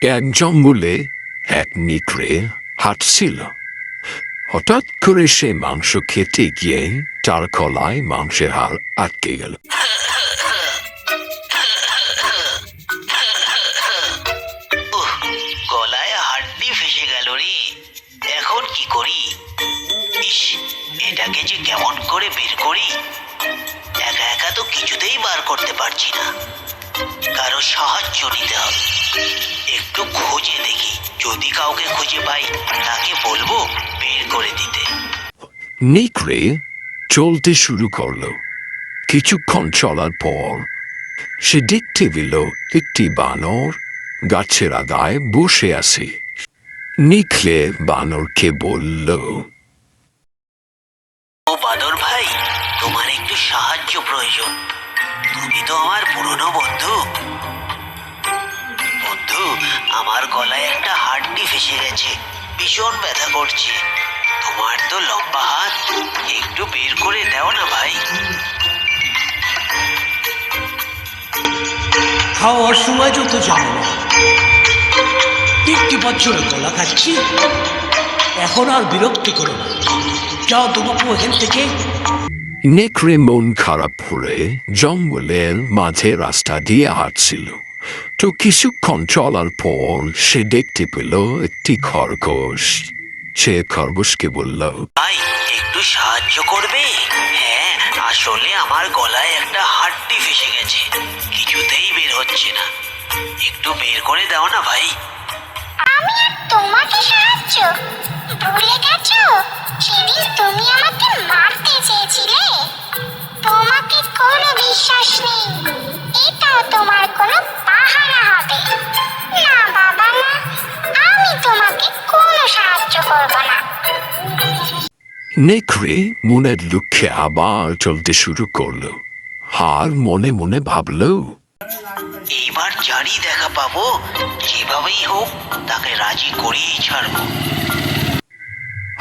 এক জঙ্গলে এক নেকড়ে হাঁটছিল। হঠাৎ করে সে মাংস খেতে গিয়ে তার গলায় মাংসের হাড় আটকে গেল। গলায় হাড্ডি ফেসে গেল রে, এখন কি করি? ইস, এটাকে যে কেমন করে বের করি? একা একা তো কিছুতেই বার করতে পারছি না, কারো সাহায্য নিতে হবে। একটু খুঁজে দেখি, যদি কাউকে খুঁজে পাই তাকে বলবো বের করে দিতে। নেকড়ে চলতে শুরু করলো। কিছুক্ষণ চলার পর সে দেখতে পেল একটি বানর গাছের আগায় বসে আছে। নেকড়ে বানরকে বলল, ও বানর ভাই, তোমার একটু সাহায্য প্রয়োজন। তুমি তো আমার পুরনো বন্ধু। বন্ধু, আমার গলায় একটা হাড্ডি ফেসে গেছে, ভীষণ ব্যথা করছে। তোমার তো লম্বা হাত, একটু বের করে দাও না ভাই। খাওয়ার সময় যত জানো না, দেখতে পাচ্ছ না গলা খাচ্ছি। এখন আর বিরক্তি করো না, যাও তোমাকে ওখান থেকে। নেকড়ে মন খারাপ করে জঙ্গলের মাঝে রাস্তা দিয়ে হাঁটছিল। তো কিছুক্ষণ চলার পর সে দেখতে পেল একটি খরগোশ। সে খরগোশকে বলল, ভাই, একটু সাহায্য করবে? হ্যাঁ, আসলে আমার গলায় একটা হাড্ডি ফেসে গেছে, কিছুতেই বের হচ্ছে না। একটু বের করে দাও না ভাই। আমি আর তোমাকে সাহায্য? ভুলে গেছো সেদিন তুমি আমাকে মারতে চেয়েছিলে? তোমাকে কোনো বিশ্বাস নেই, এটাও তোমার কোনো বাহানা হবে। না বাবা না, আমি তোমাকে কোনো সাহায্য করব না। নেকড়ে মনের দুঃখে আবার চলতে শুরু করলো। আর মনে মনে ভাবল, এইবার যারই দেখা পাবো, যেভাবেই হোক তাকে রাজি করিয়েই ছাড়বো।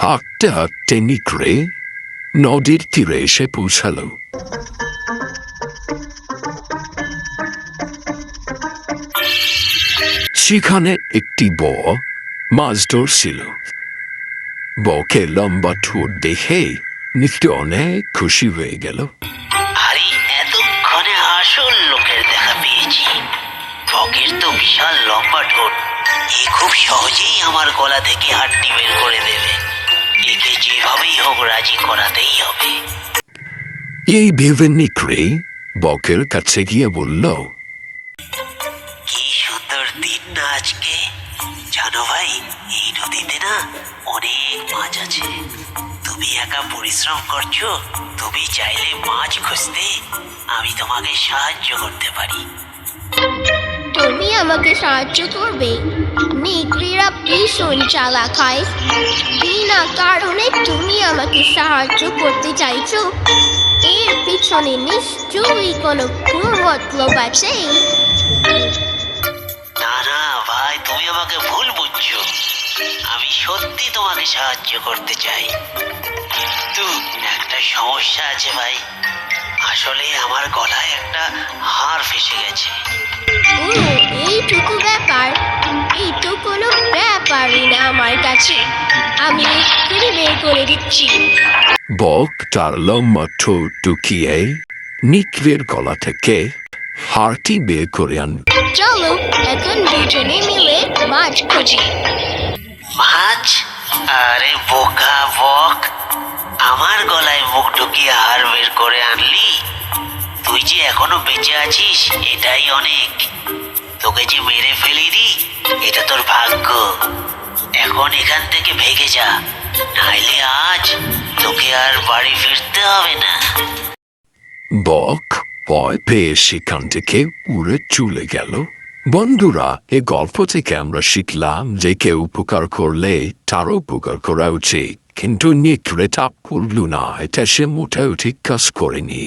হাঁটতে হাঁটতে নেকড়ে নদীর তীরে এসে পৌঁছালো। সেখানে একটি বক মাছ ধরছিল। বকের লম্বা ঠোঁট দেখে নেকড়ে অনেক খুশি হয়ে গেল। আরে, এতক্ষণে আসল লোকের দেখা পেয়েছি। বকের তো বিশাল লম্বা ঠোঁট, এ খুব সহজেই আমার গলা থেকে হাড্ডি বের করে দেবে। একে যেভাবেই হোক রাজি করাতেই হবে। এই ভেবে নেকড়ে বকের কাছে গিয়ে বলল, কি সুন্দর দিন না আজকে। জানো ভাই, এই নদীতে না অনেক মাছ আছে। তুমি একা পরিশ্রম করছো, তুমি চাইলে মাছ খুঁজতে আমি তোমাকে সাহায্য করতে পারি। তুমি আমাকে সাহায্য করবে? নেকড়েরা ভীষণ চালাক হয়। বিনা কারণে তুমি আমাকে সাহায্য করতে চাইছো? এর পিছনে নিশ্চয়ই কোনো মতলব আছে। না না ভাই, তুমি আমাকে ভুল বুঝছো। আমি সত্যি তোমাকে সাহায্য করতে চাই, কিন্তু একটা সমস্যা আছে ভাই। আসলে আমার গলায় একটা হাড় ফেসে গেছে। ও, এইটুকু ব্যাপার? এই তো কোনো ব্যাপারই না আমার কাছে, আমি এক্ষুনি বের করে দিচ্ছি। বক তার লম্বা ঠোঁট টুকিয়ে নেকড়ের গলা থেকে হাড়টি বের করে আনল। চলো এখন দুজনে মিলে মাছ খুঁজি। মাছ? আরে বোকা বক, আমার গলায় মুখ ঢুকিয়ে হাড় বের করে আনলি? তুই যে এখনো বেঁচে আছিস এটাই অনেক। তোকে যে মেরে ফেলিনি এটা তোর ভাগ্য। এখন এখান থেকে ভেগে যা, নাইলে আজ তোকে আর বাড়ি ফিরতে হবে না। বক ভয় পেয়ে সেখান থেকে উড়ে চলে গেল। বন্ধুরা, এই গল্প থেকে আমরা শিখলাম যে কেউ উপকার করলে তারও উপকার করা উচিত। কিন্তু নেকড়ে তা করল না, এটা সে মোটেও ঠিক কাজ করেনি।